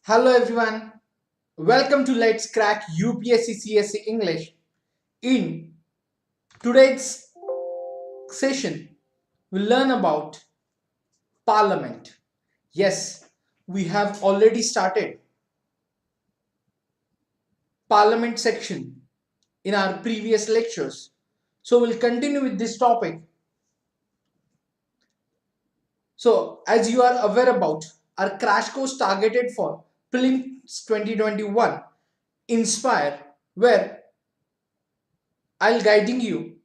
Hello everyone, welcome to Let's Crack UPSC CSE English. In today's session, we'll learn about Parliament. Yes, we have already started Parliament section in our previous lectures. So we'll continue with this topic. So as you are aware about, our crash course targeted for Prelims 2021 Inspire, where I'll guiding you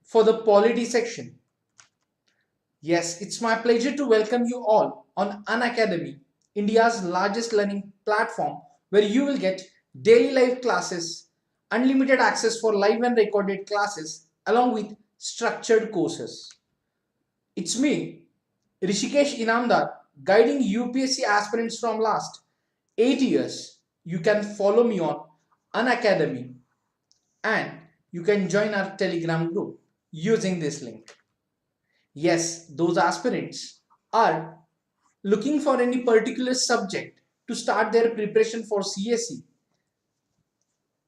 for the polity section. Yes, it's my pleasure to welcome you all on Unacademy, India's largest learning platform where you will get daily live classes, unlimited access for live and recorded classes along with structured courses. It's me, Rushikesh Inamdar, guiding UPSC aspirants from last 8 years. You can follow me on Unacademy and you can join our Telegram group using this link. Yes, those aspirants are looking for any particular subject to start their preparation for CSE.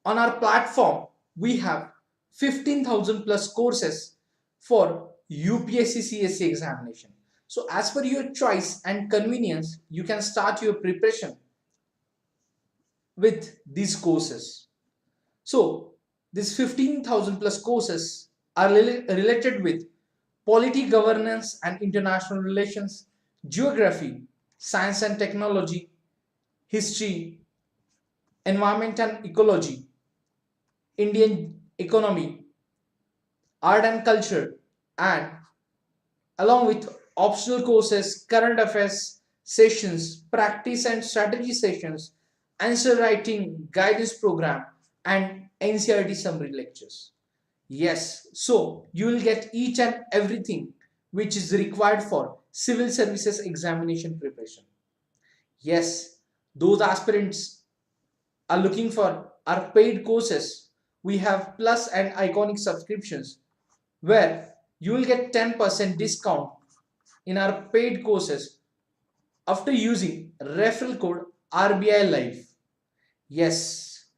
On our platform, we have 15,000 plus courses for UPSC CSE examination. So as per your choice and convenience, you can start your preparation with these courses. So these 15,000 plus courses are related with polity, governance and international relations, geography, science and technology, history, environment and ecology, Indian economy, art and culture, and along with optional courses, current affairs sessions, practice and strategy sessions, answer writing guidance program, and NCERT summary lectures. Yes, so you will get each and everything which is required for civil services examination preparation. Yes, those aspirants are looking for our paid courses. We have plus and iconic subscriptions where you will get 10% discount in our paid courses after using referral code RBI Live. Yes,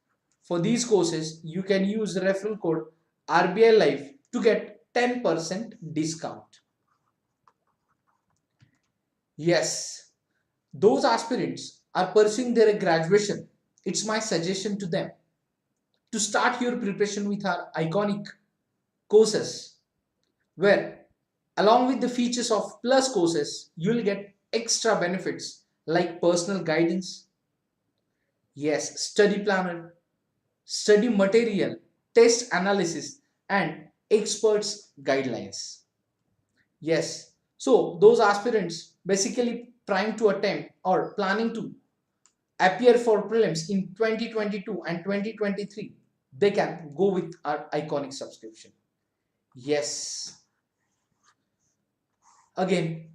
for these courses you can use referral code RBI Live to get 10% discount. Yes, those aspirants are pursuing their graduation. It's my suggestion to them to start your preparation with our iconic courses where along with the features of plus courses you will get extra benefits like personal guidance, yes, study planner, study material, test analysis and experts guidelines. Yes, so those aspirants basically trying to attempt or planning to appear for prelims in 2022 and 2023, they can go with our iconic subscription. Yes, again,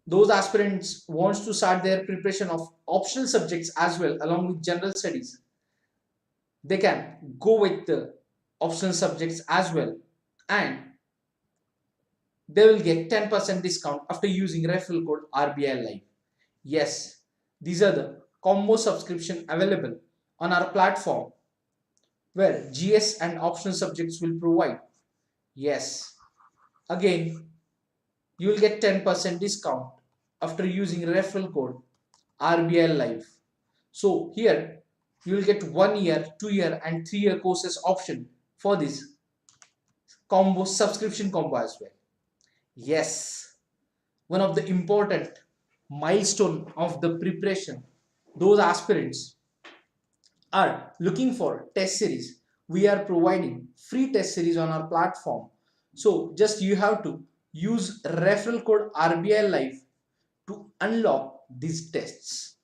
those aspirants wants to start their preparation of optional subjects as well along with general studies, they can go with the optional subjects as well and they will get 10% discount after using referral code RBI Live. Yes, these are the combo subscription available on our platform where GS and optional subjects will provide. Yes, again, you will get 10% discount after using referral code RBI Live. So here you will get 1 year, 2 year and 3 year courses option for this combo subscription combo as well. Yes, one of the important milestone of the preparation, those aspirants are looking for test series. We are providing free test series on our platform. So just you have to use referral code RBI Live to unlock these tests.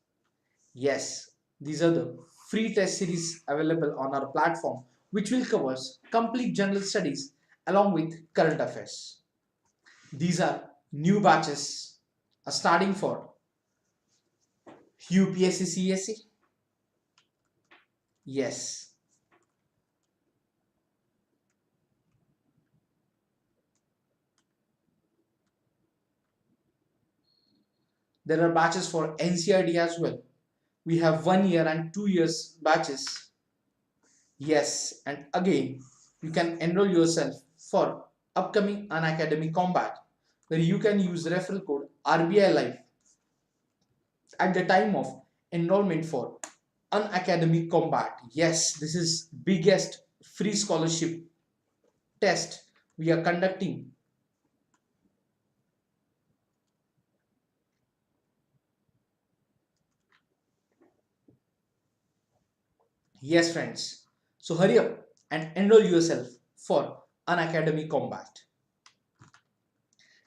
Yes, these are the free test series available on our platform, which will cover complete general studies along with current affairs. These are new batches starting for UPSC CSE. Yes. There are batches for NCERT as well. We have 1 year and 2 years batches. Yes, and again, you can enroll yourself for upcoming Unacademy Combat, where you can use referral code RBI Life at the time of enrollment for Unacademy Combat. Yes, this is biggest free scholarship test we are conducting. Yes, friends. So hurry up and enroll yourself for Unacademy Combat.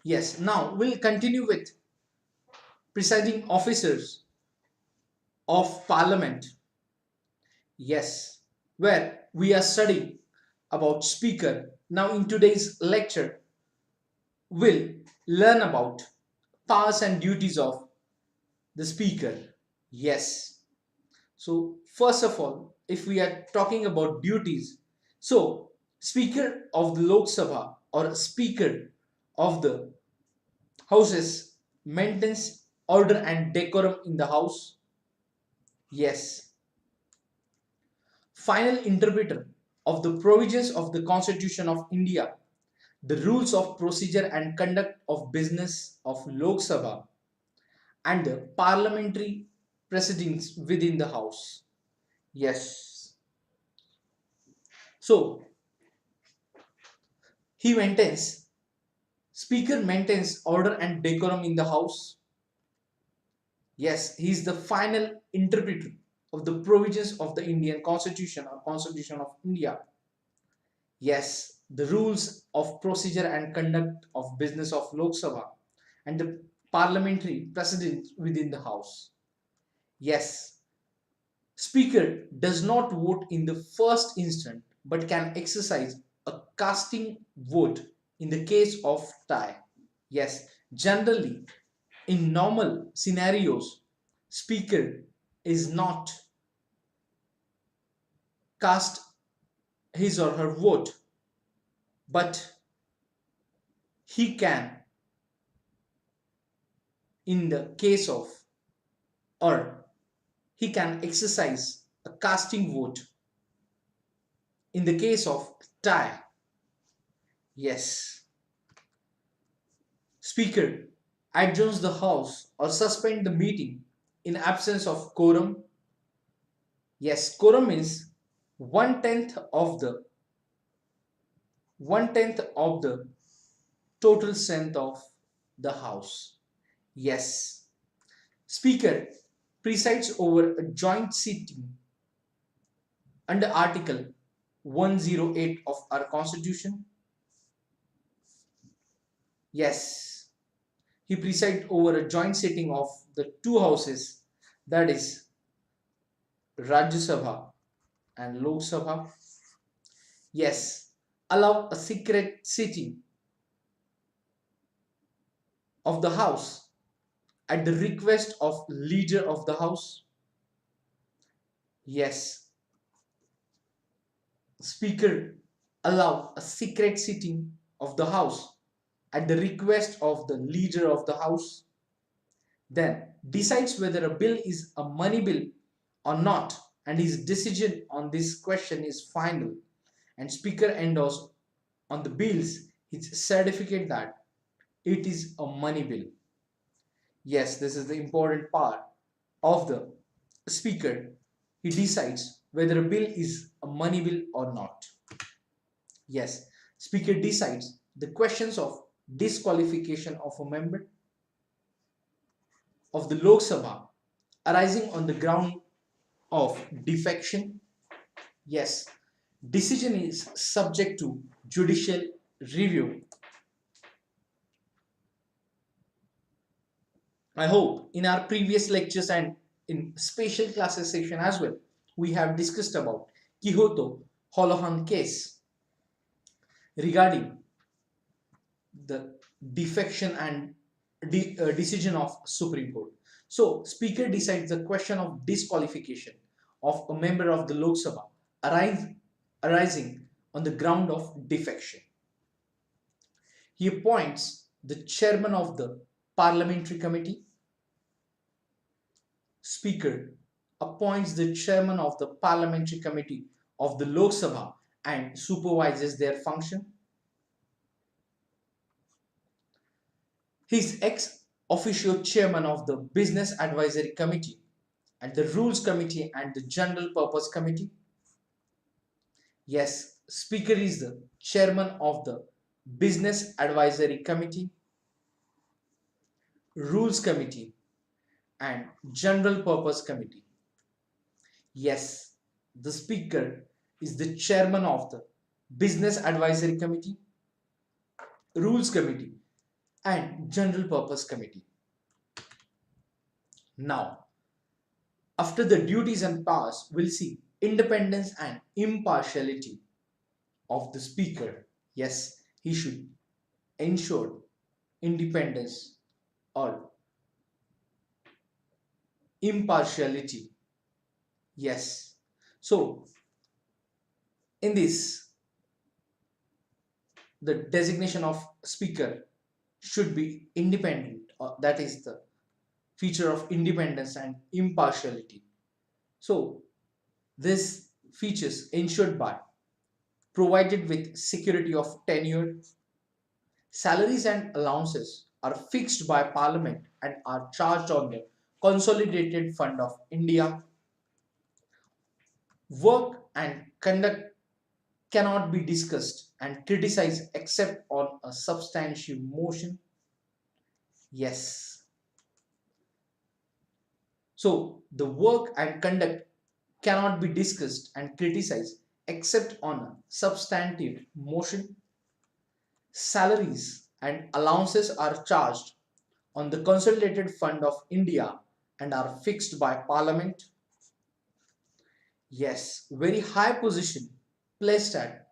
Yes, now we'll continue with presiding officers of Parliament. Yes, where we are studying about speaker. Now in today's lecture, we'll learn about powers and duties of the speaker. Yes. So first of all, if we are talking about duties, so speaker of the Lok Sabha or speaker of the houses maintains order and decorum in the house. Yes. Final interpreter of the provisions of the Constitution of India, the rules of procedure and conduct of business of Lok Sabha, and the parliamentary proceedings within the house. Yes. So he maintains, speaker maintains order and decorum in the house. Yes, he is the final interpreter of the provisions of the Indian Constitution or Constitution of India. Yes, the rules of procedure and conduct of business of Lok Sabha and the parliamentary precedent within the house. Yes, speaker does not vote in the first instant but can exercise a casting vote in the case of tie. Yes, generally in normal scenarios, speaker is not cast his or her vote, but he can in the case of, or he can exercise a casting vote in the case of tie. Yes. Speaker adjourns the house or suspend the meeting in absence of quorum. Yes, quorum is one tenth of the one tenth of the total strength of the house. Yes. Speaker presides over a joint sitting under Article 108 of our Constitution. Yes. He presides over a joint sitting of the two houses, that is Rajya Sabha and Lok Sabha. Yes. Allow a secret sitting of the house at the request of leader of the house. Yes. Speaker allow a secret sitting of the house at the request of the leader of the house. Then decides whether a bill is a money bill or not, and his decision on this question is final, and speaker endorses on the bills his certificate that it is a money bill. Yes, this is the important part of the speaker. He decides whether a bill is a money bill or not. Yes, speaker decides the questions of disqualification of a member of the Lok Sabha arising on the ground of defection. Yes, decision is subject to judicial review. I hope in our previous lectures and in special classes session as well, we have discussed about Kyoto Holohan case regarding the defection and decision of Supreme Court. So, Speaker decides the question of disqualification of a member of the Lok Sabha arising on the ground of defection. He appoints the chairman of the parliamentary committee. Speaker appoints the chairman of the parliamentary committee of the Lok Sabha and supervises their function. He is ex officio chairman of the business advisory committee and the rules committee and the general purpose committee. Yes, speaker is the chairman of the business advisory committee, rules committee and general purpose committee. Yes, the speaker is the chairman of the business advisory committee, rules committee and general purpose committee. Now, after the duties and powers, we'll see independence and impartiality of the speaker. Yes, he should ensure independence or impartiality. Yes. So, in this, the designation of speaker should be independent, that is the feature of independence and impartiality. So, this features ensured by provided with security of tenure. Salaries and allowances are fixed by Parliament and are charged on the Consolidated Fund of India. Work and conduct cannot be discussed and criticized except on a substantive motion. Yes. So the work and conduct cannot be discussed and criticized except on a substantive motion. Salaries and allowances are charged on the Consolidated Fund of India and are fixed by Parliament. Yes, very high position placed at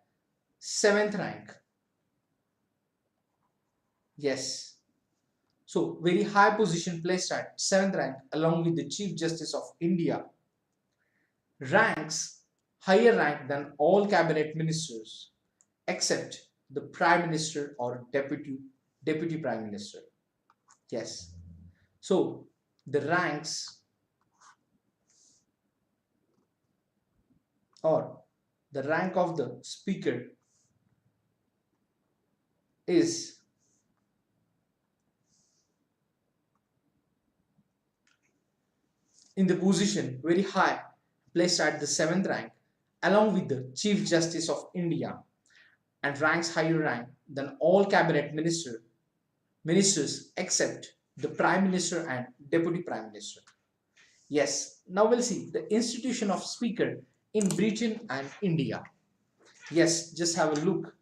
7th rank. Yes, so very high position placed at 7th rank along with the Chief Justice of India ranks higher rank than all cabinet ministers except the Prime Minister or Deputy Prime Minister. Yes, so the ranks or the rank of the speaker is in the position very high, placed at the 7th rank along with the Chief Justice of India and ranks higher rank than all cabinet ministers except the Prime Minister and Deputy Prime Minister. Yes, now we'll see the institution of speaker in Britain and India. Yes, just have a look.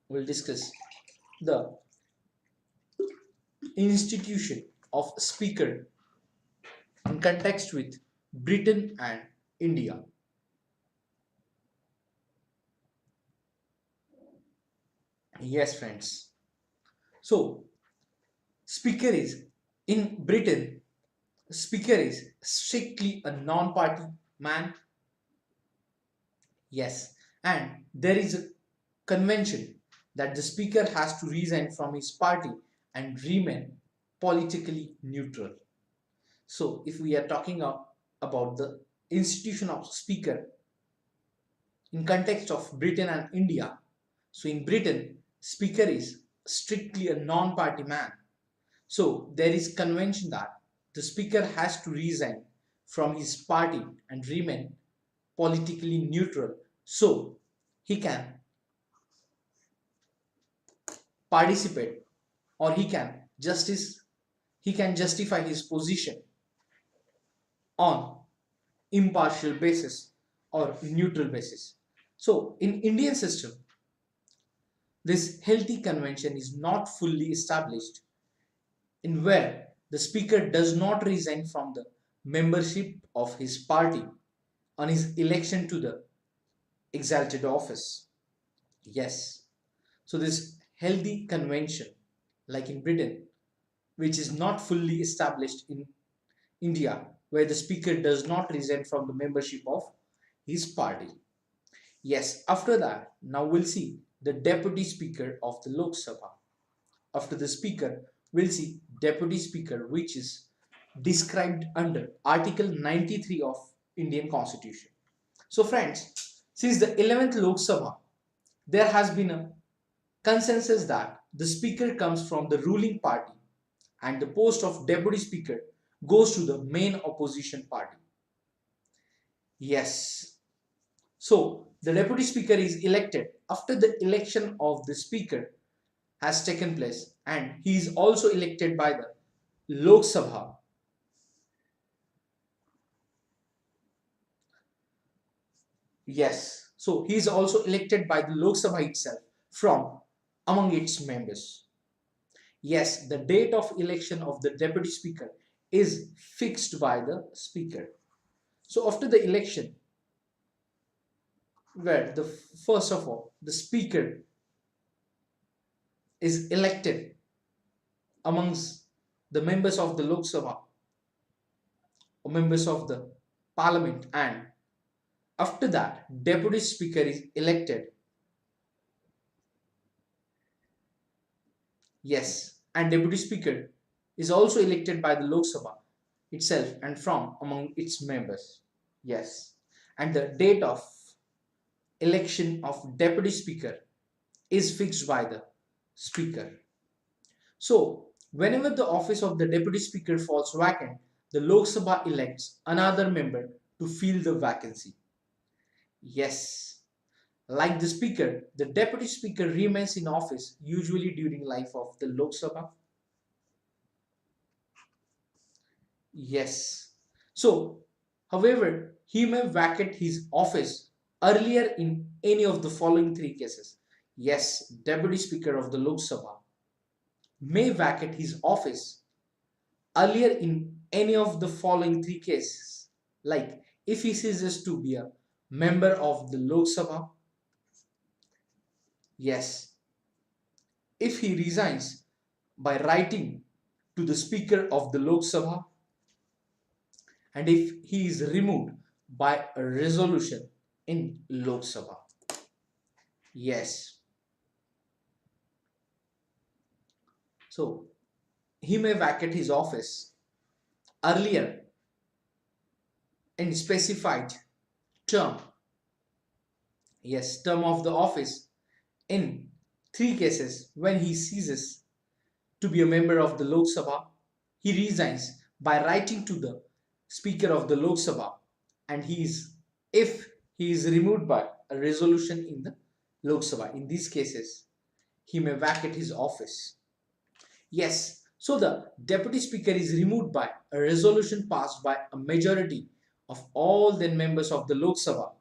We'll discuss the institution of speaker in context with Britain and India. Yes, friends. So, speaker is in Britain, speaker is strictly a non-party man. Yes, and there is a convention that the speaker has to resign from his party and remain politically neutral. So, if we are talking about the institution of speaker in context of Britain and India, so in Britain, speaker is strictly a non-party man. So there is convention that the speaker has to resign from his party and remain politically neutral so he can participate or he can justify his position on impartial basis or neutral basis. So in Indian system, this healthy convention is not fully established in where the speaker does not resign from the membership of his party on his election to the exalted office. Yes. So this healthy convention, like in Britain, which is not fully established in India, where the speaker does not resign from the membership of his party. Yes, after that, now we'll see the deputy speaker of the Lok Sabha. After the speaker, we'll see deputy speaker, which is described under Article 93 of Indian Constitution. So friends, since the 11th Lok Sabha, there has been a consensus that the speaker comes from the ruling party and the post of deputy speaker goes to the main opposition party. Yes. So the deputy speaker is elected after the election of the speaker has taken place, and he is also elected by the Lok Sabha. Yes. So he is also elected by the Lok Sabha itself from among its members. Yes, the date of election of the deputy speaker is fixed by the speaker. So after the election, where the first of all the speaker is elected amongst the members of the Lok Sabha or members of the parliament, and after that deputy speaker is elected. Yes, and deputy speaker is also elected by the Lok Sabha itself and from among its members. Yes, and the date of election of deputy speaker is fixed by the speaker. So whenever the office of the deputy speaker falls vacant, the Lok Sabha elects another member to fill the vacancy. Yes, like the speaker, the deputy speaker remains in office usually during life of the Lok Sabha. Yes. So, however, he may vacate his office earlier in any of the following three cases. Yes, deputy speaker of the Lok Sabha may vacate his office earlier in any of the following three cases, like if he ceases to be a member of the Lok Sabha. Yes, if he resigns by writing to the speaker of the Lok Sabha, and if he is removed by a resolution in Lok Sabha. Yes, so he may vacate his office earlier in specified term. Yes, term of the office in three cases: when he ceases to be a member of the Lok Sabha, he resigns by writing to the Speaker of the Lok Sabha, and if he is removed by a resolution in the Lok Sabha. In these cases, he may vacate his office. Yes, so the Deputy Speaker is removed by a resolution passed by a majority of all the members of the Lok Sabha.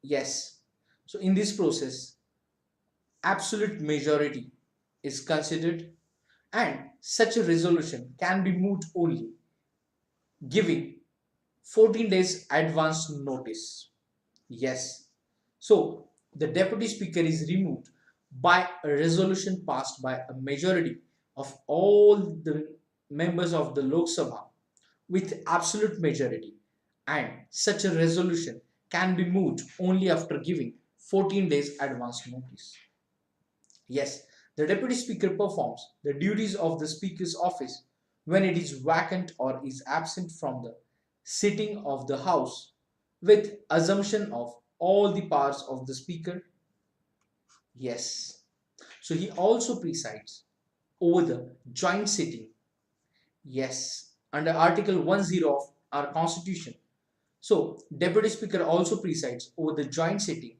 Yes, so in this process, absolute majority is considered, and such a resolution can be moved only giving 14 days advance notice. Yes, so the deputy speaker is removed by a resolution passed by a majority of all the members of the Lok Sabha with absolute majority, and such a resolution can be moved only after giving 14 days advance notice. Yes, the deputy speaker performs the duties of the speaker's office when it is vacant or is absent from the sitting of the house with assumption of all the powers of the speaker. Yes. So he also presides over the joint sitting. Yes. Under Article 10 of our Constitution. So deputy speaker also presides over the joint sitting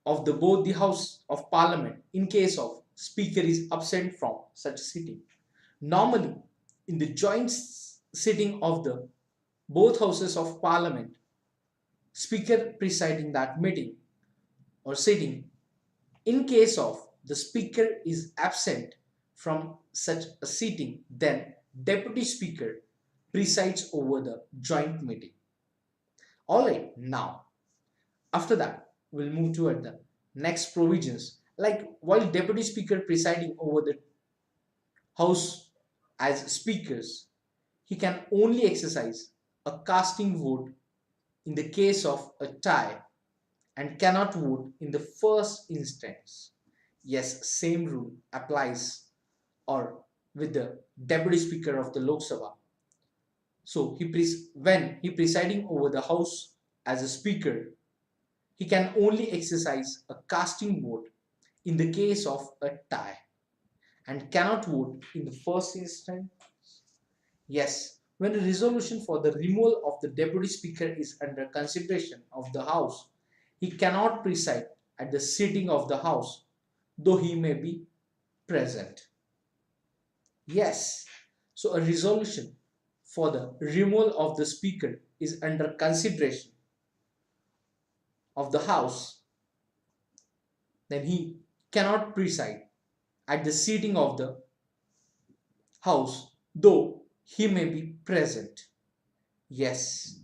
of the both the House of Parliament in case of speaker is absent from such sitting. Normally, in the joint sitting of the both houses of Parliament, speaker presiding that meeting or sitting, in case of the speaker is absent from such a sitting, then deputy speaker presides over the joint meeting. Alright, now after that we'll move toward the next provisions, like while deputy speaker presiding over the house as speakers, he can only exercise a casting vote in the case of a tie and cannot vote in the first instance. Yes, same rule applies or with the deputy speaker of the Lok Sabha. So when he presiding over the house as a speaker, he can only exercise a casting vote in the case of a tie and cannot vote in the first instance. Yes, when a resolution for the removal of the deputy speaker is under consideration of the house, he cannot preside at the sitting of the house, though he may be present. Yes, so a resolution for the removal of the speaker is under consideration of the house, then he cannot preside at the sitting of the house, though he may be present. Yes.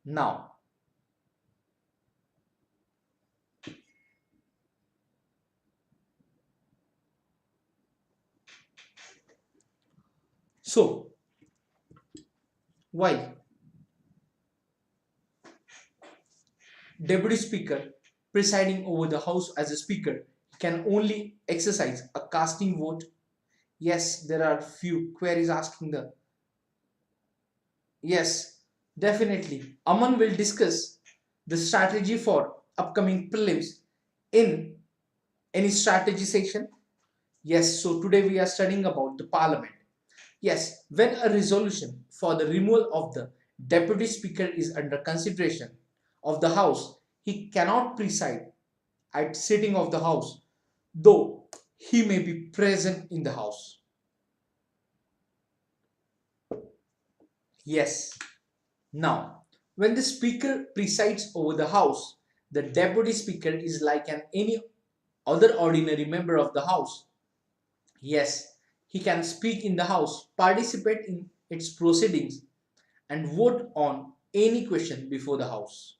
Now, so while deputy speaker presiding over the house as a speaker, he can only exercise a casting vote. Yes, there are few queries asking the. Yes, definitely. Aman will discuss the strategy for upcoming prelims in any strategy section. Yes, so today we are studying about the parliament. Yes, when a resolution for the removal of the deputy speaker is under consideration of the house, he cannot preside at sitting of the house, though he may be present in the house. Yes. Now, when the speaker presides over the house, the deputy speaker is like any other ordinary member of the house. Yes, he can speak in the house, participate in its proceedings, and vote on any question before the house.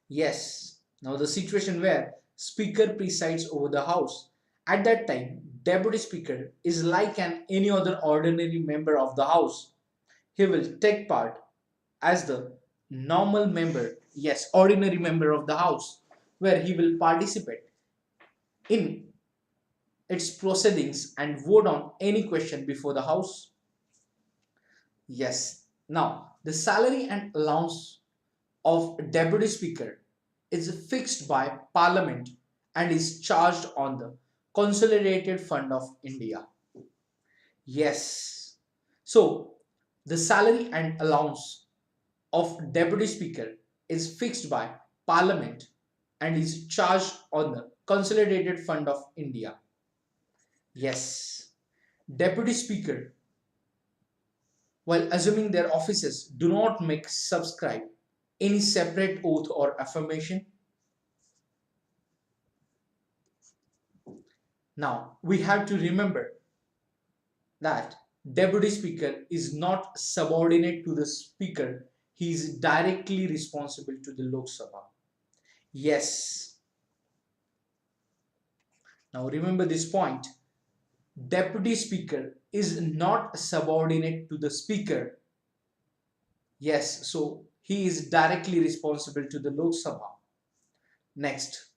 Yes, now the situation where speaker presides over the house, at that time deputy speaker is like any other ordinary member of the house. He will take part as the normal member, yes, ordinary member of the house, where he will participate in its proceedings and vote on any question before the house. Yes, now the salary and allowance of deputy speaker is fixed by parliament and is charged on the consolidated fund of India. Yes, so the salary and allowance of deputy speaker is fixed by parliament and is charged on the consolidated fund of India. Yes, deputy speaker while assuming their offices do not make subscribe any separate oath or affirmation. Now we have to remember that deputy speaker is not subordinate to the speaker, he is directly responsible to the Lok Sabha. Yes, now remember this point, deputy speaker is not subordinate to the speaker. Yes, so he is directly responsible to the Lok Sabha. Next,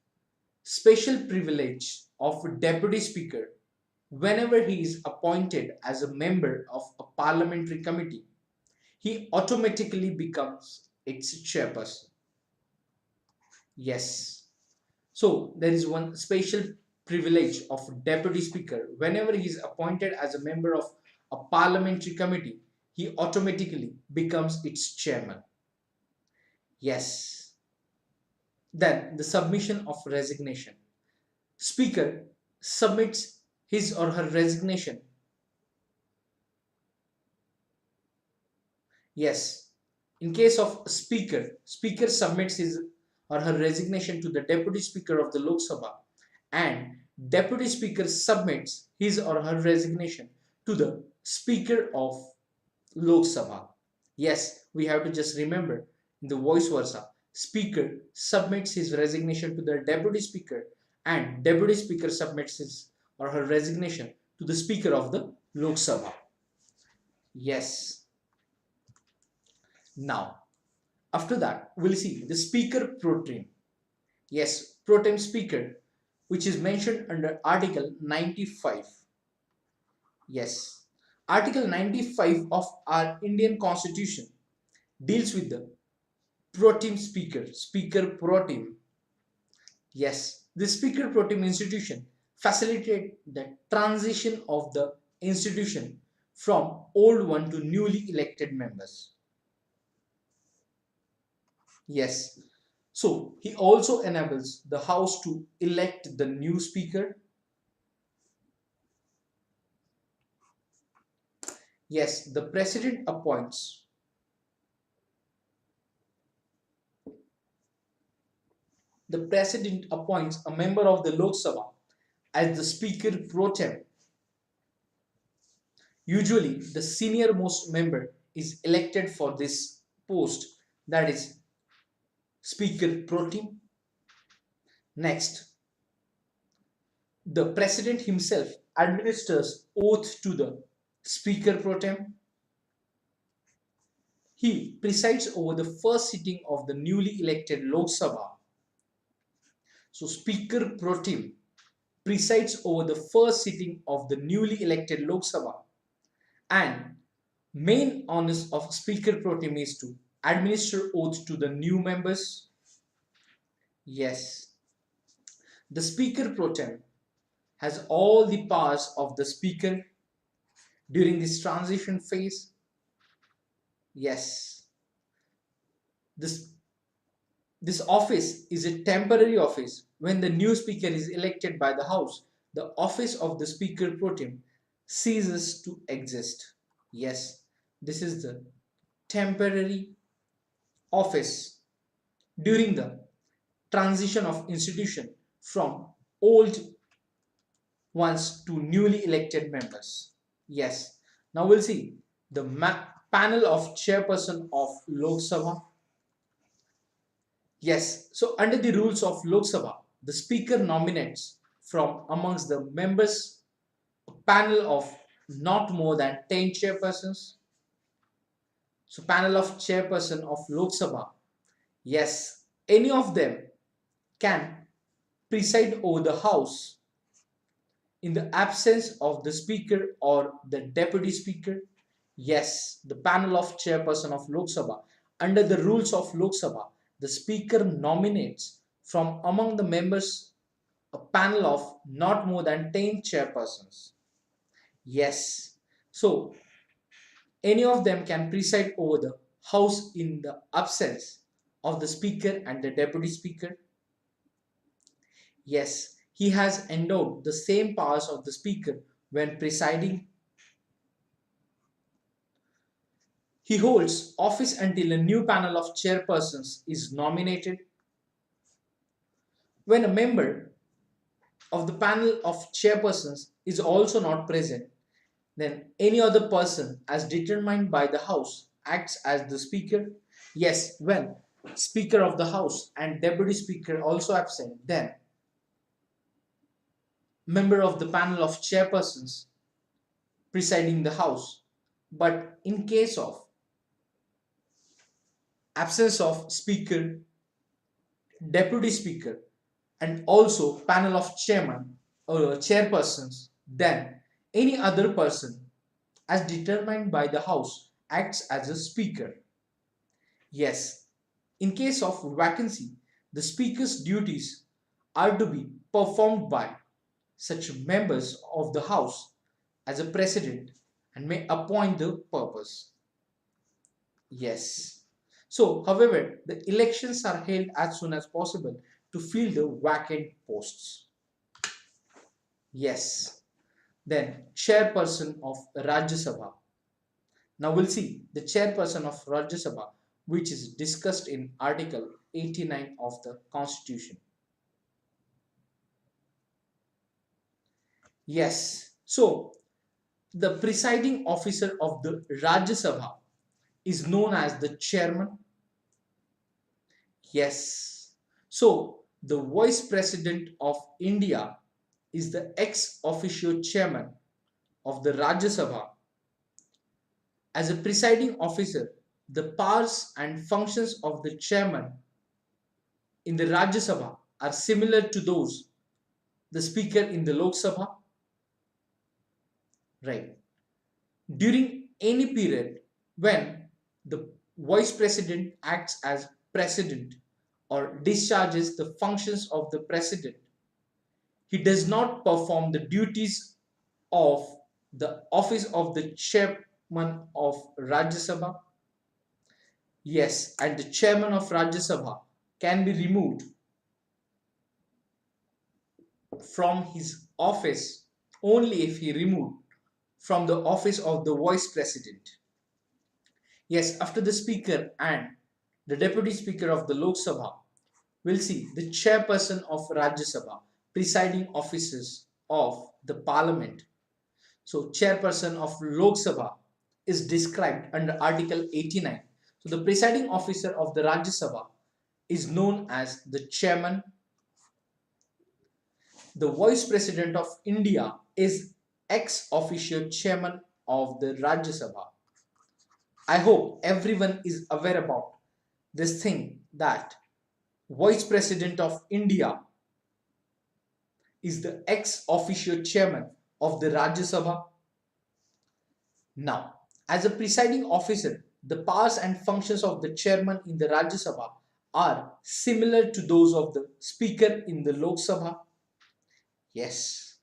special privilege of deputy speaker whenever he is appointed as a member of a parliamentary committee, he automatically becomes its chairperson. Yes. So there is one special privilege of deputy speaker whenever he is appointed as a member of a parliamentary committee, he automatically becomes its chairman. Yes. Then the submission of resignation. Speaker submits his or her resignation. Yes, in case of speaker submits his or her resignation to the deputy speaker of the Lok Sabha, and deputy speaker submits his or her resignation to the speaker of Lok Sabha. Yes, we have to just remember in the vice versa. Speaker submits his resignation to the deputy speaker, and deputy speaker submits his or her resignation to the speaker of the Lok Sabha. Yes. Now, after that, we'll see the Speaker Pro Tem. Yes, Pro Tem Speaker, which is mentioned under Article 95. Yes, Article 95 of our Indian Constitution deals with the Pro Tem Speaker, Speaker Pro Tem. Yes, the Speaker Pro Tem institution facilitates the transition of the institution from old one to newly elected members. Yes, so he also enables the House to elect the new Speaker. Yes, the president appoints a member of the Lok Sabha as the Speaker Pro Tem. Usually, the senior most member is elected for this post, that is Speaker Pro Tem. Next, the President himself administers oath to the Speaker Pro Tem. He presides over the first sitting of the newly elected Lok Sabha. So, Speaker Pro Tem presides over the first sitting of the newly elected Lok Sabha, and main honors of Speaker Pro Tem is to administer oath to the new members. Yes, the Speaker Pro Tem has all the powers of the Speaker during this transition phase. Yes, this this office is a temporary office. When the new Speaker is elected by the House, the office of the Speaker Pro Tem ceases to exist. Yes, this is the temporary office during the transition of institution from old ones to newly elected members. Yes, now we'll see the panel of chairperson of Lok Sabha. Yes, so under the rules of Lok Sabha, the Speaker nominates from amongst the members a panel of not more than 10 chairpersons. So panel of chairperson of Lok Sabha, yes, any of them can preside over the House in the absence of the Speaker or the Deputy Speaker. Yes, the panel of chairperson of Lok Sabha, under the rules of Lok Sabha, the Speaker nominates from among the members a panel of not more than 10 chairpersons. Yes, so any of them can preside over the House in the absence of the Speaker and the Deputy Speaker. Yes, he has endowed the same powers of the Speaker when presiding. He holds office until a new panel of chairpersons is nominated. When a member of the panel of chairpersons is also not present, then any other person as determined by the House acts as the Speaker. Yes, when Speaker of the House and Deputy Speaker also absent, then member of the panel of chairpersons presiding the House. But in case of absence of Speaker, Deputy Speaker, and also panel of chairman or chairpersons, then any other person as determined by the House acts as a Speaker. Yes, in case of vacancy, the Speaker's duties are to be performed by such members of the House as a President and may appoint the purpose. Yes. So, however, the elections are held as soon as possible to fill the vacant posts. Yes. Then, chairperson of Rajya Sabha. Now, we'll see the chairperson of Rajya Sabha, which is discussed in Article 89 of the Constitution. Yes. So, the presiding officer of the Rajya Sabha is known as the chairman. Yes. So, the Vice President of India is the ex officio chairman of the Rajya Sabha, As a presiding officer, the powers and functions of the chairman in the Rajya Sabha are similar to those the speaker in the Lok Sabha. Right. During any period when the vice president acts as president or discharges the functions of the president, he does not perform the duties of the office of the chairman of Rajya Sabha. Yes, and the chairman of Rajya Sabha can be removed from his office only if he removed from the office of the vice president. Yes, after the speaker and the deputy speaker of the Lok Sabha, we'll see the chairperson of Rajya Sabha, presiding officers of the parliament. So chairperson of Lok Sabha is described under Article 89. So the presiding officer of the Rajya Sabha is known as the chairman. The vice president of India is ex officio chairman of the Rajya Sabha. I hope everyone is aware about this thing that Vice President of India is the ex officio chairman of the Rajya Sabha. Now, as a presiding officer, the powers and functions of the chairman in the Rajya Sabha are similar to those of the speaker in the Lok Sabha. Yes,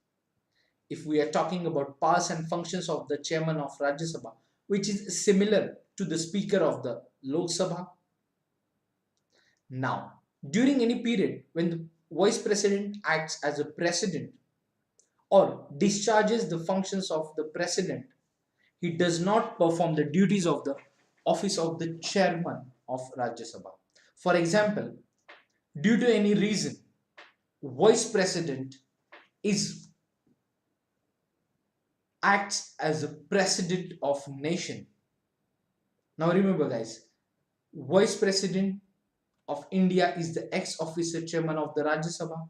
if we are talking about powers and functions of the chairman of Rajya Sabha, which is similar to the speaker of the Lok Sabha. Now, during any period when the vice president acts as a president or discharges the functions of the president, he does not perform the duties of the office of the chairman of Rajya Sabha. For example, due to any reason, vice president is acts as a president of nation. Now remember guys, vice president of India is the ex-officer chairman of the Rajya Sabha.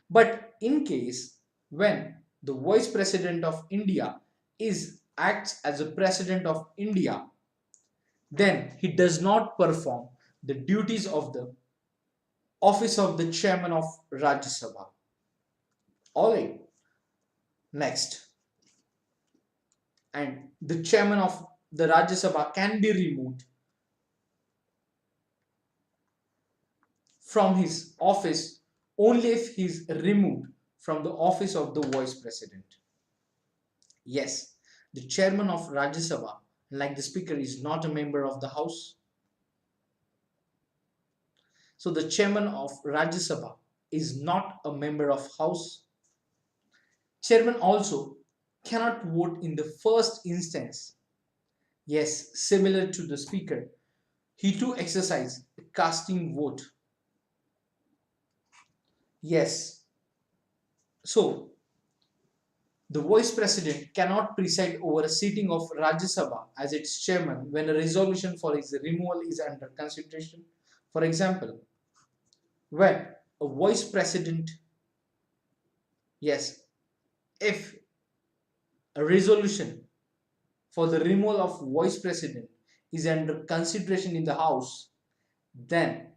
But in case when the vice president of India is acts as a president of India, then he does not perform the duties of the office of the chairman of Rajya Sabha. Alright, next. And the chairman of the Rajya Sabha can be removed from his office only if he is removed from the office of the vice president. Yes, the chairman of Rajya Sabha, like the speaker, is not a member of the house. So the chairman of Rajya Sabha is not a member of house. Chairman also cannot vote in the first instance. Yes, similar to the speaker, he too exercises the casting vote. Yes, so the vice president cannot preside over a sitting of Rajya Sabha as its chairman when a resolution for his removal is under consideration. For example, when a vice president, yes, if a resolution for the removal of vice president is under consideration in the house, then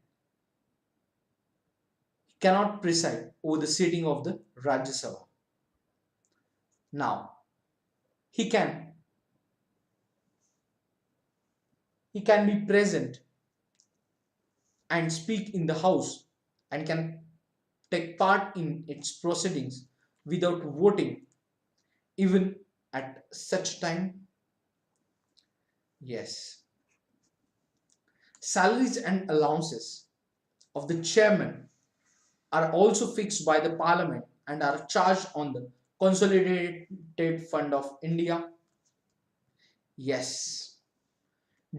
he cannot preside over the sitting of the Rajya Sabha. Now, he can be present and speak in the house and can take part in its proceedings without voting even at such time. Yes, salaries and allowances of the chairman are also fixed by the parliament and are charged on the consolidated fund of India. Yes,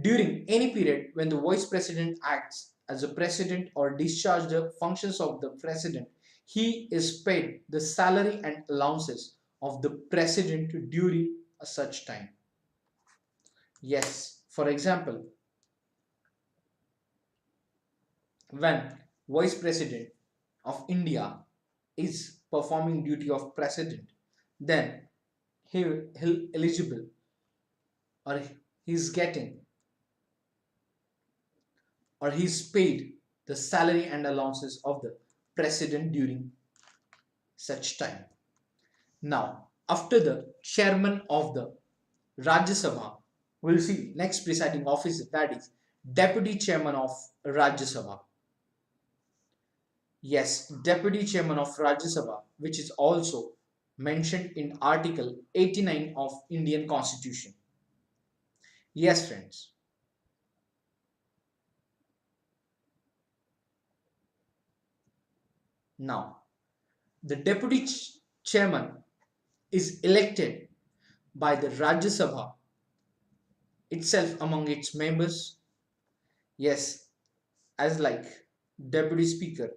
during any period when the vice president acts as a president or discharges the functions of the president, he is paid the salary and allowances of the president during a such time. Yes, for example, when vice president of India is performing duty of president, then he'll eligible or he's getting or he's paid the salary and allowances of the president during such time. Now, after the chairman of the Rajya Sabha, we'll see next presiding officer, that is deputy chairman of Rajya Sabha. Yes, deputy chairman of Rajya Sabha, which is also mentioned in Article 89 of Indian Constitution. Yes, friends. Now, the deputy chairman is elected by the Rajya Sabha itself among its members. Yes, as like deputy speaker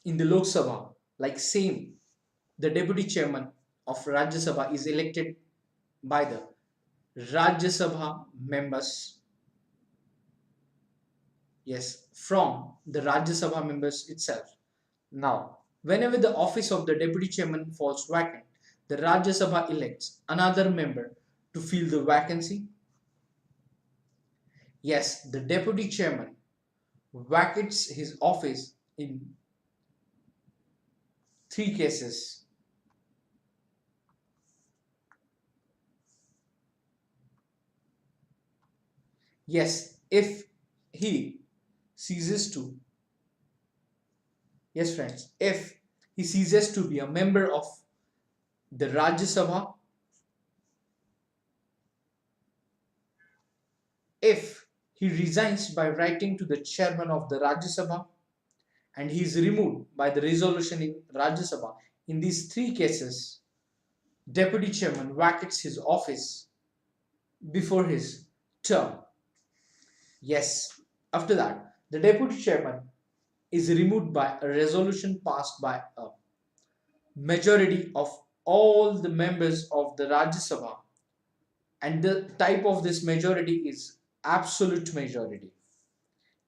in the Lok Sabha, like same, the deputy chairman of Rajya Sabha is elected by the Rajya Sabha members. Yes, from the Rajya Sabha members itself. Now, whenever the office of the deputy chairman falls vacant, the Rajya Sabha elects another member to fill the vacancy. Yes, the deputy chairman vacates his office in three cases. Yes, if he ceases to, yes friends, if he ceases to be a member of the Rajya Sabha, if he resigns by writing to the chairman of the Rajya Sabha, and he is removed by the resolution in Rajya Sabha, in these three cases, deputy chairman vacates his office before his term. Yes, after that, the deputy chairman is removed by a resolution passed by a majority of all the members of the Rajya Sabha, and the type of this majority is absolute majority.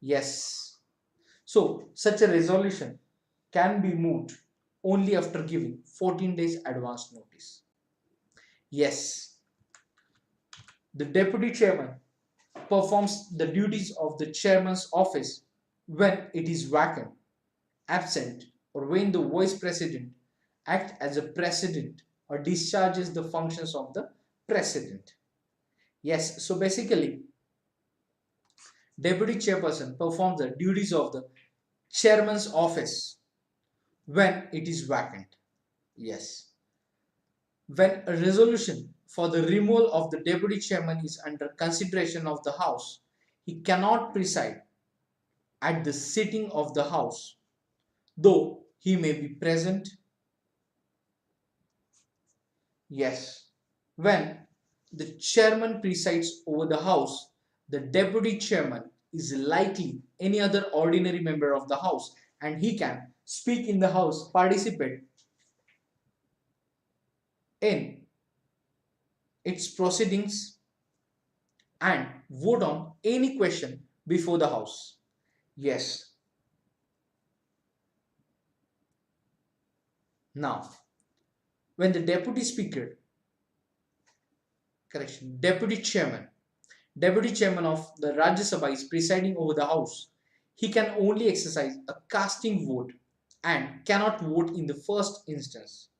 Yes, so such a resolution can be moved only after giving 14 days advance notice. Yes, the deputy chairman performs the duties of the chairman's office when it is vacant, absent, or when the vice president acts as a president or discharges the functions of the president. Yes, so basically, deputy chairperson performs the duties of the chairman's office when it is vacant. Yes. When a resolution for the removal of the deputy chairman is under consideration of the House, he cannot preside at the sitting of the House, though he may be present. Yes. When the chairman presides over the House, the deputy chairman is likely any other ordinary member of the House, and he can speak in the House, participate in its proceedings, and vote on any question before the House. Yes. Now, when the deputy speaker, correction, deputy chairman of the Rajya Sabha is presiding over the House, he can only exercise a casting vote and cannot vote in the first instance.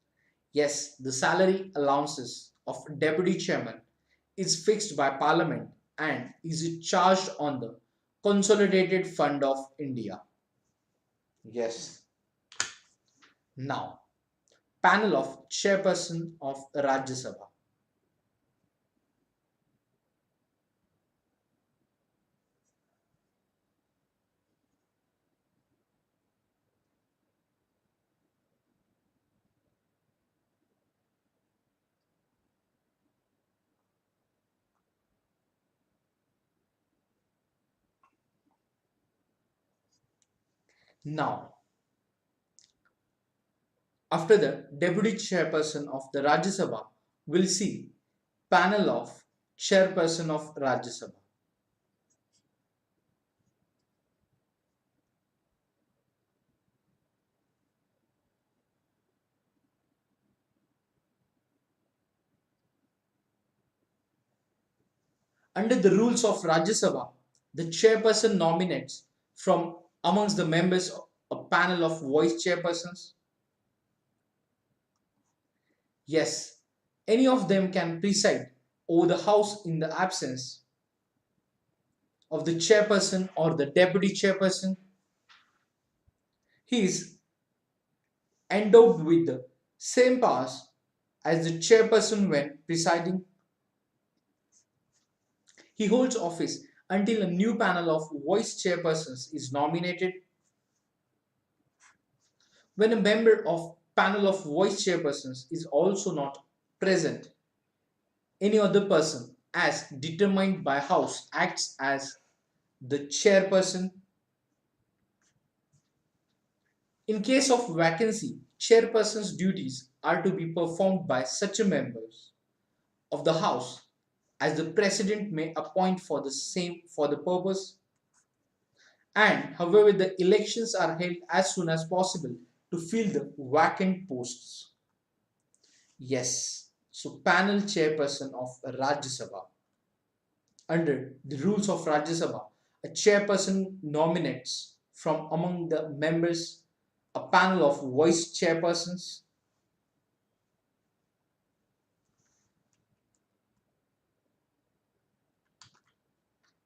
Yes, the salary allowances of deputy chairman is fixed by Parliament and is charged on the Consolidated Fund of India. Yes. Now, panel of chairperson of Rajya Sabha. Now, after the deputy chairperson of the Rajya Sabha, we'll see panel of chairperson of Rajya Sabha. Under the rules of Rajya Sabha, the chairperson nominates from amongst the members a panel of vice chairpersons. Yes, any of them can preside over the House in the absence of the chairperson or the deputy chairperson. He is endowed with the same powers as the chairperson when presiding. He holds office until a new panel of vice chairpersons is nominated. When a member of panel of vice chairpersons is also not present, any other person as determined by House acts as the chairperson. In case of vacancy, chairperson's duties are to be performed by such a members of the House as the President may appoint for the same for the purpose. And however, the elections are held as soon as possible to fill the vacant posts. Yes, so panel chairperson of Rajya Sabha. Under the rules of Rajya Sabha, a chairperson nominates from among the members a panel of vice chairpersons.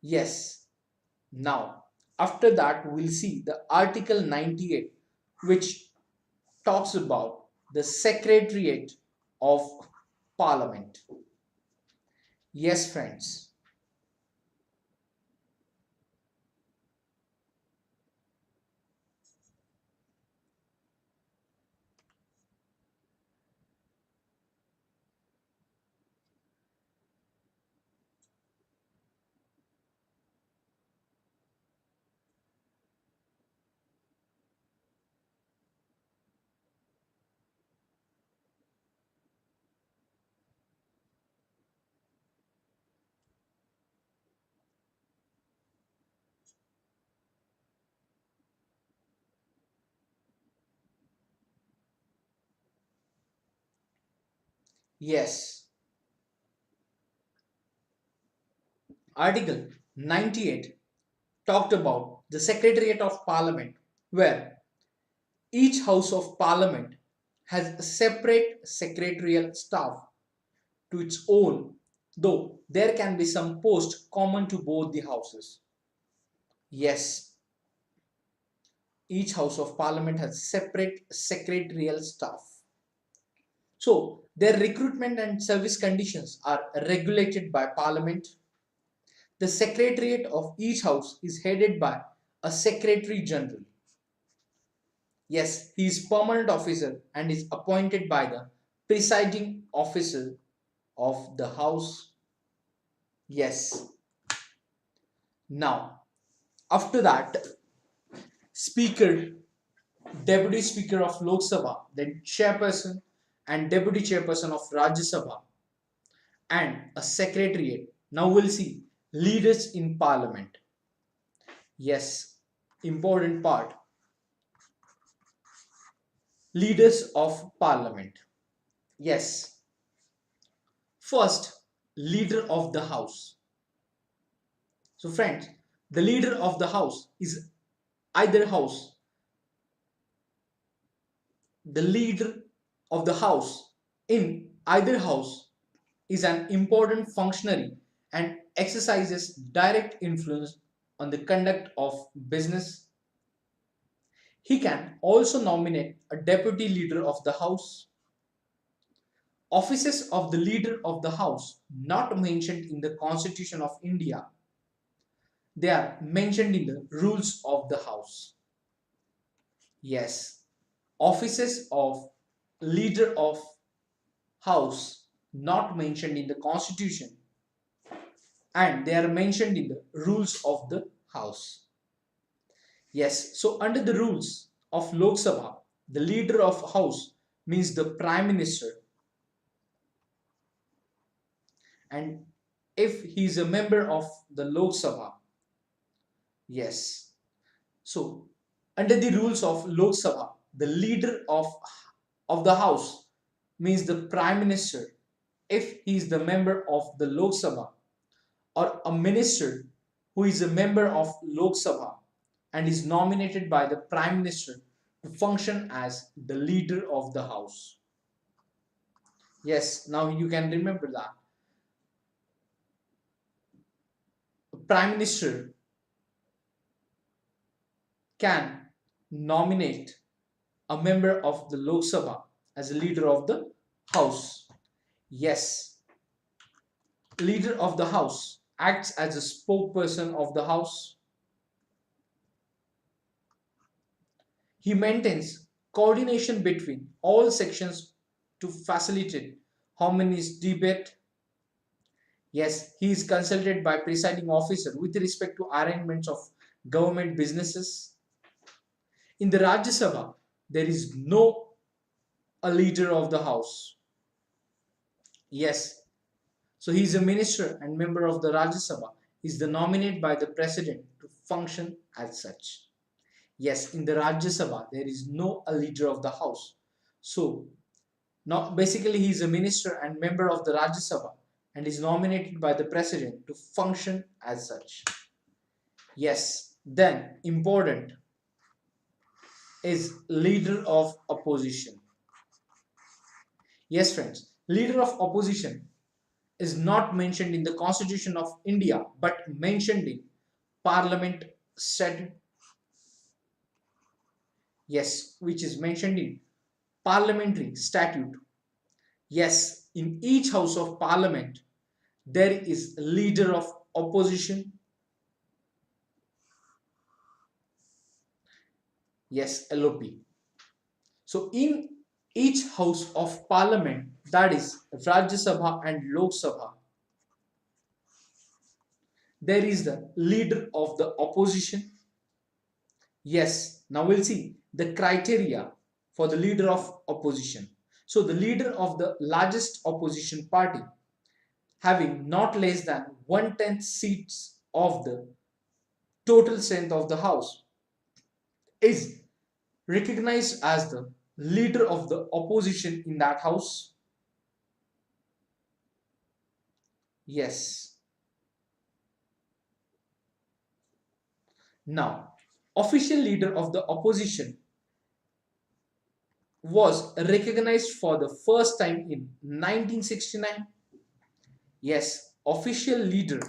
Yes, now after that we'll see the Article 98, which talks about the Secretariat of Parliament. Yes, friends. Yes, Article 98 talked about the Secretariat of Parliament, where each House of Parliament has a separate secretarial staff to its own, though there can be some posts common to both the houses. Yes, each House of Parliament has separate secretarial staff. So, their recruitment and service conditions are regulated by Parliament. The Secretariat of each House is headed by a Secretary General. Yes, he is permanent officer and is appointed by the presiding officer of the House. Yes. Now, after that, Speaker, Deputy Speaker of Lok Sabha, then Chairperson and Deputy Chairperson of Rajya Sabha, and a Secretariat. Now we'll see leaders in Parliament. Yes, important part. Leaders of Parliament. Yes. First, leader of the House. So friends, the leader of the House is either House. The leader of the House in either House is an important functionary and exercises direct influence on the conduct of business. He can also nominate a deputy leader of the House. Offices of the leader of the House not mentioned in the Constitution of India. They are mentioned in the rules of the House. Yes, offices of leader of House not mentioned in the Constitution, and they are mentioned in the rules of the House. Yes, so under the rules of Lok Sabha, the leader of House means the Prime Minister, and if he is a member of the Lok Sabha, yes. So under the rules of Lok Sabha, the leader of the House means the Prime Minister if he is the member of the Lok Sabha, or a minister who is a member of Lok Sabha and is nominated by the Prime Minister to function as the leader of the House. Yes, now you can remember that. Prime Minister can nominate a member of the Lok Sabha as a leader of the House. Yes, leader of the House acts as a spokesperson of the House. He maintains coordination between all sections to facilitate harmonious debate. Yes, he is consulted by presiding officer with respect to arrangements of government businesses. In the Rajya Sabha, there is no a leader of the House. Yes, so he is a minister and member of the Rajya Sabha. He is the nominated by the president to function as such. Yes, in the Rajya Sabha, there is no a leader of the House. So, now basically he is a minister and member of the Rajya Sabha and is nominated by the president to function as such. Yes, then important is leader of opposition. Yes, friends, leader of opposition is not mentioned in the Constitution of India but mentioned in Parliament Statute. Yes, which is mentioned in Parliamentary Statute. Yes, in each House of Parliament there is a leader of opposition. Yes, LOP. So in each House of Parliament, that is Rajya Sabha and Lok Sabha, there is the leader of the opposition. Yes, now we'll see the criteria for the leader of opposition. So the leader of the largest opposition party having not less than 1/10 seats of the total strength of the House is recognized as the leader of the opposition in that House. Yes. Now, official leader of the opposition was recognized for the first time in 1969. Yes, official leader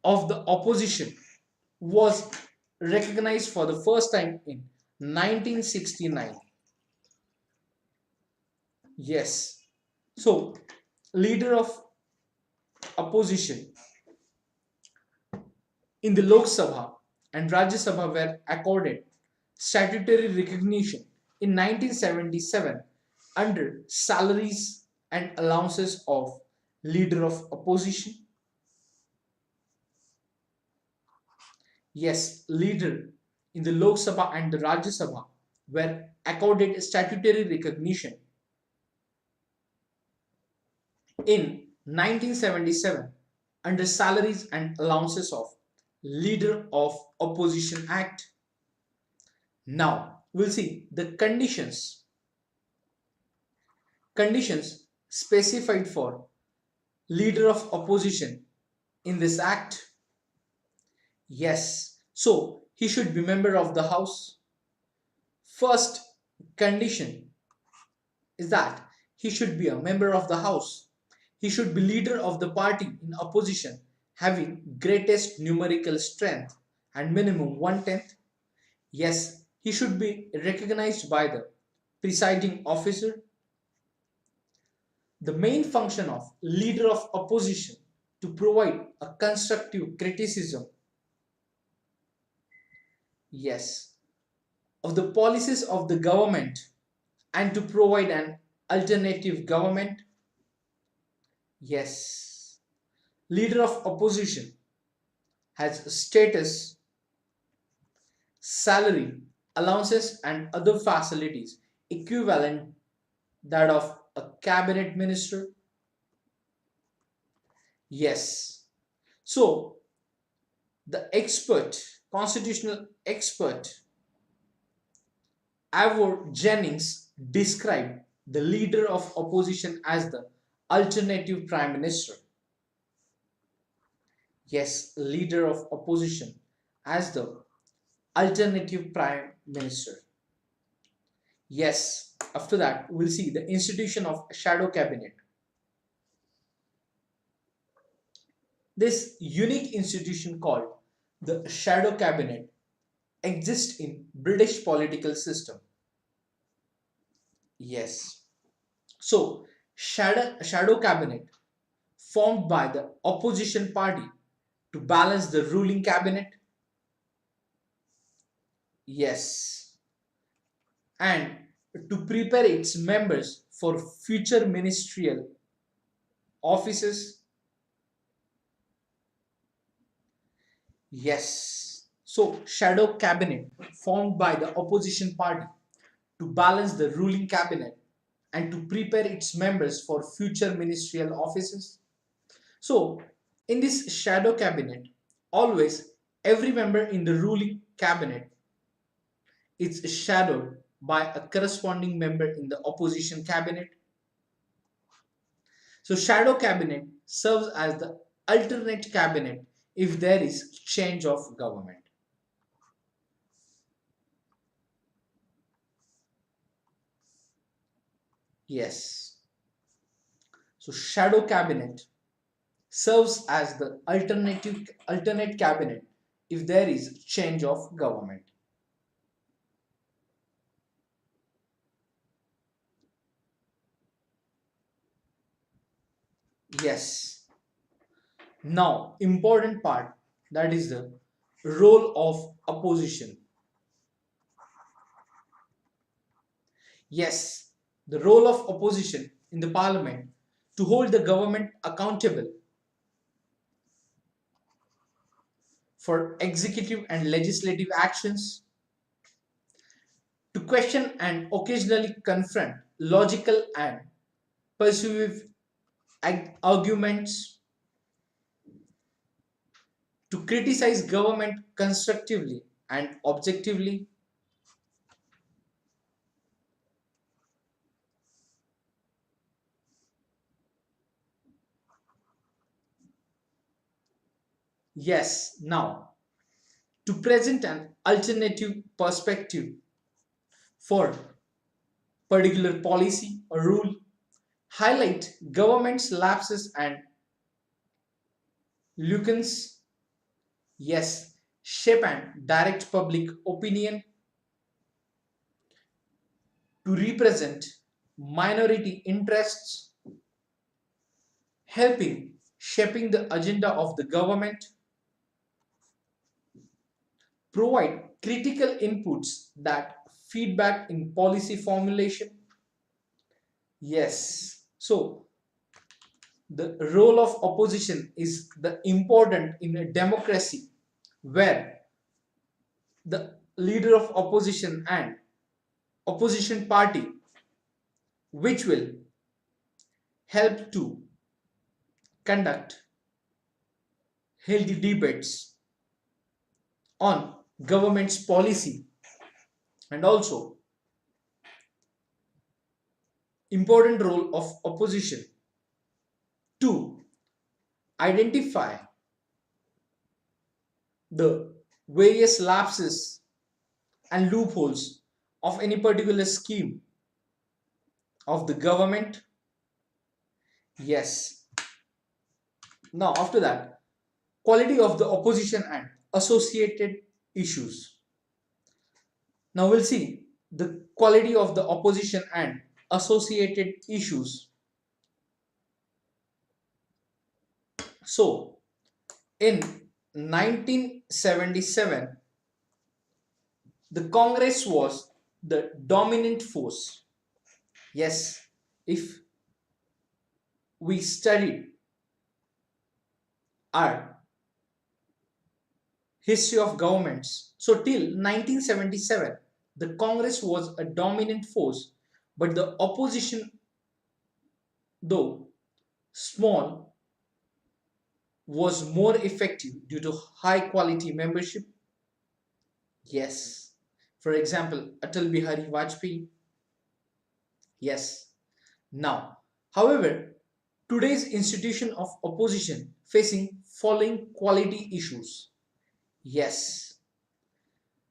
of the opposition was recognized for the first time in 1969. Yes. So, leader of opposition in the Lok Sabha and Rajya Sabha were accorded statutory recognition in 1977 under salaries and allowances of leader of opposition. Yes, leader in the Lok Sabha and the Rajya Sabha were accorded statutory recognition in 1977 under salaries and allowances of leader of opposition act. Now we'll see the conditions specified for leader of opposition in this act. Yes, so he should be member of the House. First condition is that he should be a member of the House. He should be leader of the party in opposition having greatest numerical strength and minimum 1/10. Yes, he should be recognized by the presiding officer. The main function of leader of opposition to provide a constructive criticism, yes, of the policies of the government and to provide an alternative government. Yes, leader of opposition has status, salary, allowances and other facilities equivalent that of a cabinet minister. Yes, so the constitutional expert Ivor Jennings described the leader of opposition as the alternative prime minister. Yes, leader of opposition as the alternative prime minister. Yes, after that, we'll see the institution of shadow cabinet. This unique institution called the shadow cabinet exists in British political system. Yes. So, shadow cabinet formed by the opposition party to balance the ruling cabinet. Yes. And to prepare its members for future ministerial offices. Yes. So, shadow cabinet formed by the opposition party to balance the ruling cabinet and to prepare its members for future ministerial offices. So, in this shadow cabinet, always every member in the ruling cabinet is shadowed by a corresponding member in the opposition cabinet. So, shadow cabinet serves as the alternate cabinet if there is change of government. Yes. So, shadow cabinet serves as the alternate cabinet if there is change of government. Yes. Now, important part, that is the role of opposition. Yes, the role of opposition in the parliament to hold the government accountable for executive and legislative actions, to question and occasionally confront logical and persuasive arguments, to criticize government constructively and objectively. Yes, now to present an alternative perspective for particular policy or rule, highlight government's lapses and luckens, yes, shape and direct public opinion, to represent minority interests, helping shaping the agenda of the government, provide critical inputs that feedback in policy formulation. Yes. So the role of opposition is the important in a democracy where the leader of opposition and opposition party which will help to conduct healthy debates on government's policy, and also important role of opposition to identify the various lapses and loopholes of any particular scheme of the government. Yes. Now, after that, quality of the opposition and associated issues. Now, we'll see the quality of the opposition and associated issues. So, in 1977, the Congress was the dominant force. Yes, if we studied our history of governments, so till 1977, the Congress was a dominant force, but the opposition, though small, was more effective due to high quality membership. Yes. For example, Atal Bihari Vajpayee. Yes. Now, however, today's institution of opposition facing following quality issues. Yes.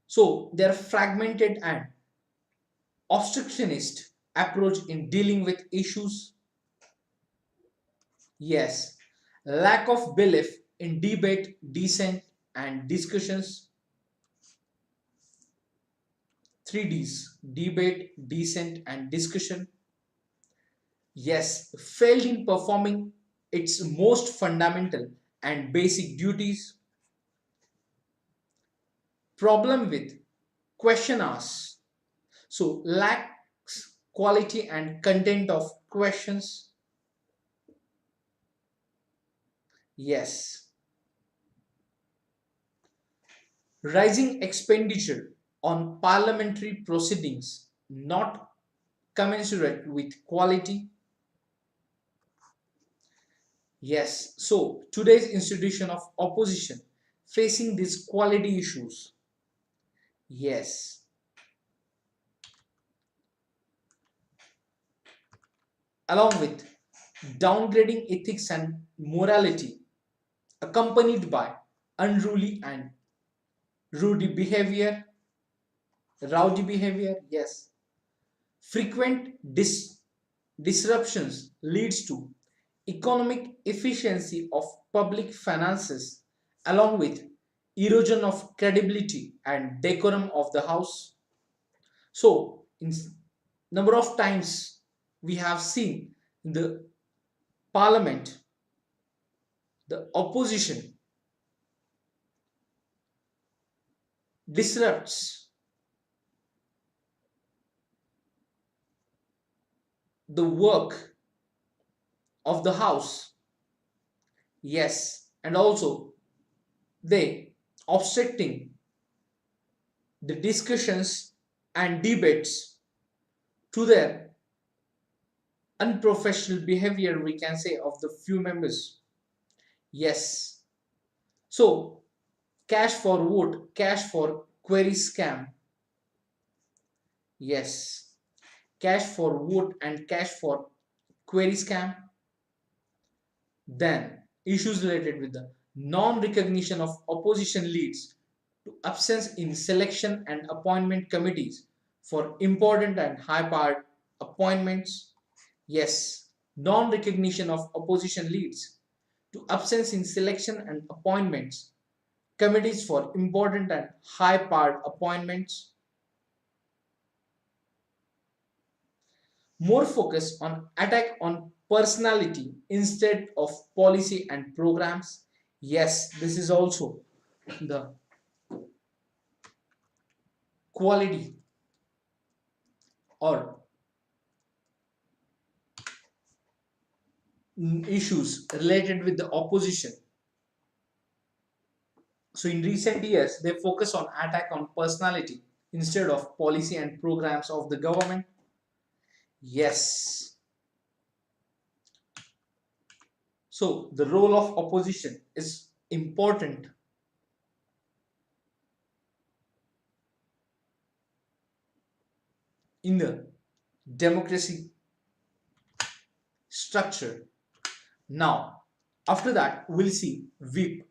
So they are fragmented and obstructionist approach in dealing with issues. Yes. Lack of belief in debate, dissent, and discussions. 3Ds: debate, dissent, and discussion. Yes. Failed in performing its most fundamental and basic duties. Problem with question asks. So lacks quality and content of questions. Yes. Rising expenditure on parliamentary proceedings not commensurate with quality. Yes. So today's institution of opposition facing these quality issues. Yes. Along with downgrading ethics and morality accompanied by unruly and rude behavior, rowdy behavior. Yes. Frequent disruptions leads to economic efficiency of public finances along with erosion of credibility and decorum of the house. So in number of times we have seen in the parliament the opposition disrupts the work of the house. Yes, and also they obstructing the discussions and debates to their unprofessional behavior, we can say, of the few members. Yes. So cash for vote, cash for query scam. Yes. Cash for vote and cash for query scam. Then issues related with the non-recognition of opposition leads to absence in selection and appointment committees for important and high-powered appointments. Yes, non-recognition of opposition leads to absence in selection and appointments committees for important and high-powered appointments. More focus on attack on personality instead of policy and programs. Yes, this is also the quality or issues related with the opposition. So in recent years, they focus on attack on personality instead of policy and programs of the government. Yes. So the role of opposition is important in the democracy structure. Now, after that, we'll see whip.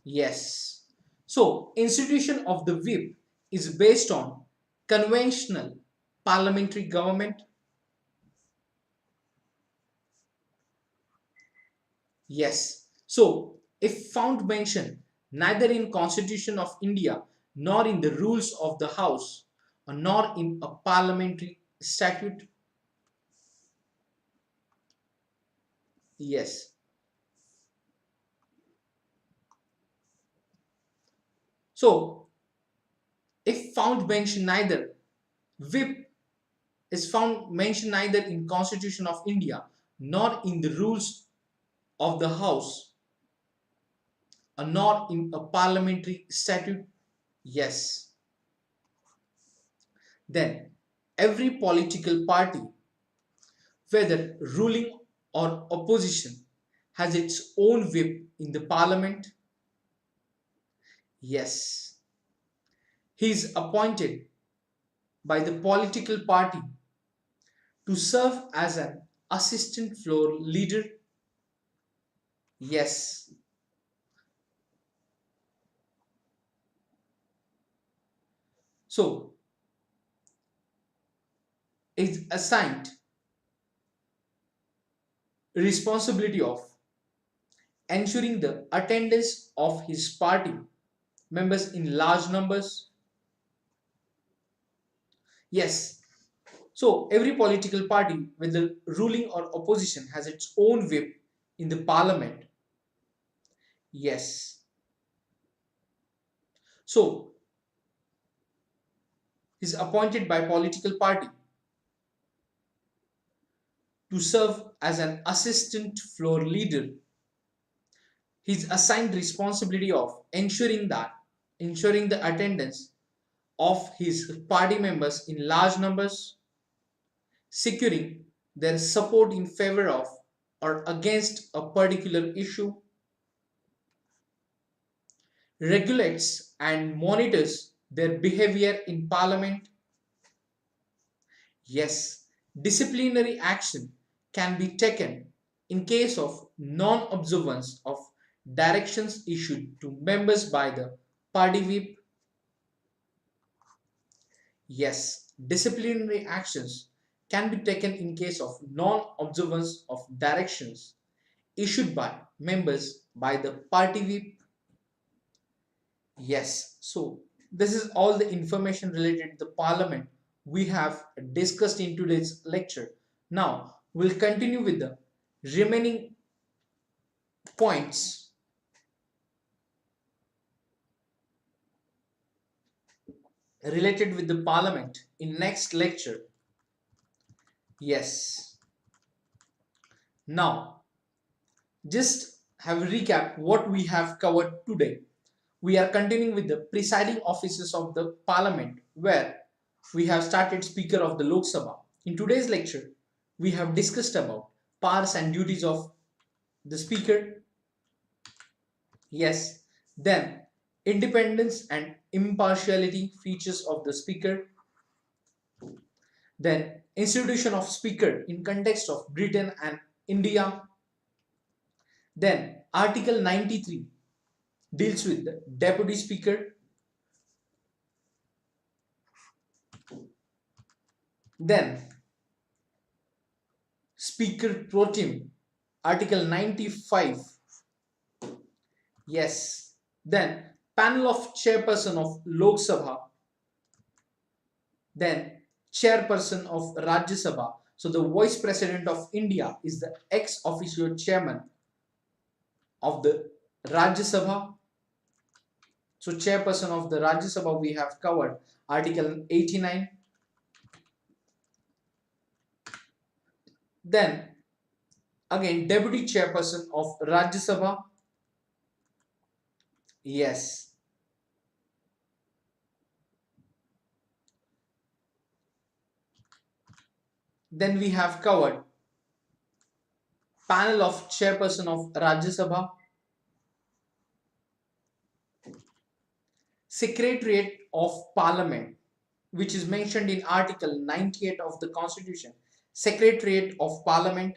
Yes. So, institution of the whip is based on conventional parliamentary government. Yes. So, if found mentioned neither in Constitution of India nor in the rules of the House or nor in a parliamentary statute. Yes. So, if found mentioned neither whip is found mentioned neither in Constitution of India nor in the rules of the House or nor in a parliamentary statute. Yes. Then every political party, whether ruling or opposition, has its own whip in the parliament. Yes. He is appointed by the political party to serve as an assistant floor leader. Yes. So is assigned responsibility of ensuring the attendance of his party members in large numbers. Yes. So every political party, whether ruling or opposition, has its own whip in the parliament. Yes. So is appointed by political party to serve as an assistant floor leader. He is assigned responsibility of ensuring the attendance of his party members in large numbers, securing their support in favor of or against a particular issue, regulates and monitors their behavior in parliament. Yes, disciplinary action can be taken in case of non-observance of directions issued to members by the party whip. Yes, disciplinary actions can be taken in case of non-observance of directions issued by members by the party whip. Yes, so this is all the information related to the parliament we have discussed in today's lecture. Now we'll continue with the remaining points related with the parliament in next lecture. Yes. Now just have a recap what we have covered today. We are continuing with the presiding officers of the parliament where we have started speaker of the Lok Sabha. In today's lecture we have discussed about powers and duties of the speaker. Yes. Then independence and impartiality features of the speaker. Then institution of speaker in context of Britain and India. Then Article 93 deals with the deputy speaker. Then speaker pro tem, Article 95. Yes. Then panel of chairperson of Lok Sabha. Then chairperson of Rajya Sabha. So the vice president of India is the ex officio chairman of the Rajya Sabha. So chairperson of the Rajya Sabha we have covered Article 89. Then again deputy chairperson of Rajya Sabha. Yes. Then we have covered panel of chairperson of Rajya Sabha, Secretariat of Parliament, which is mentioned in Article 98 of the Constitution. Secretariat of Parliament.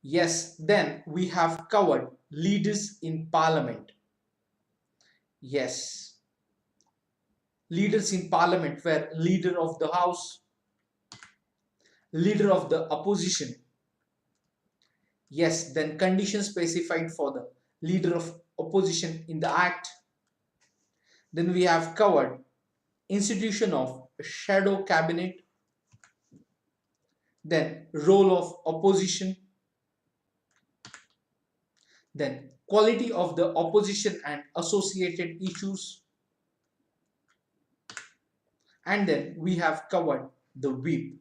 Yes, then we have covered leaders in Parliament. Yes, leaders in Parliament were leader of the House, leader of the opposition. Yes, then conditions specified for the leader of opposition in the Act. Then we have covered institution of shadow cabinet, then role of opposition, then quality of the opposition and associated issues, and then we have covered the whip.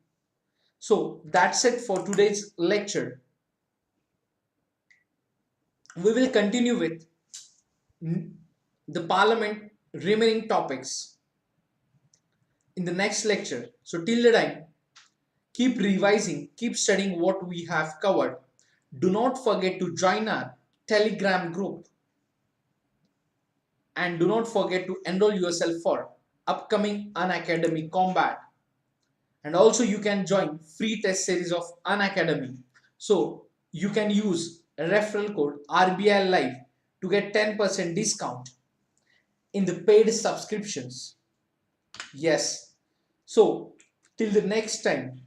So that's it for today's lecture. We will continue with the parliament remaining topics in the next lecture. So till the time, keep revising, keep studying what we have covered. Do not forget to join our Telegram group and do not forget to enroll yourself for upcoming Unacademy combat. And also you can join free test series of Unacademy. So you can use referral code RBI Live to get 10% discount in the paid subscriptions. Yes. So, till the next time,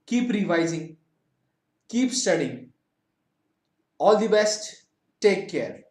keep revising, keep studying. All the best. Take care.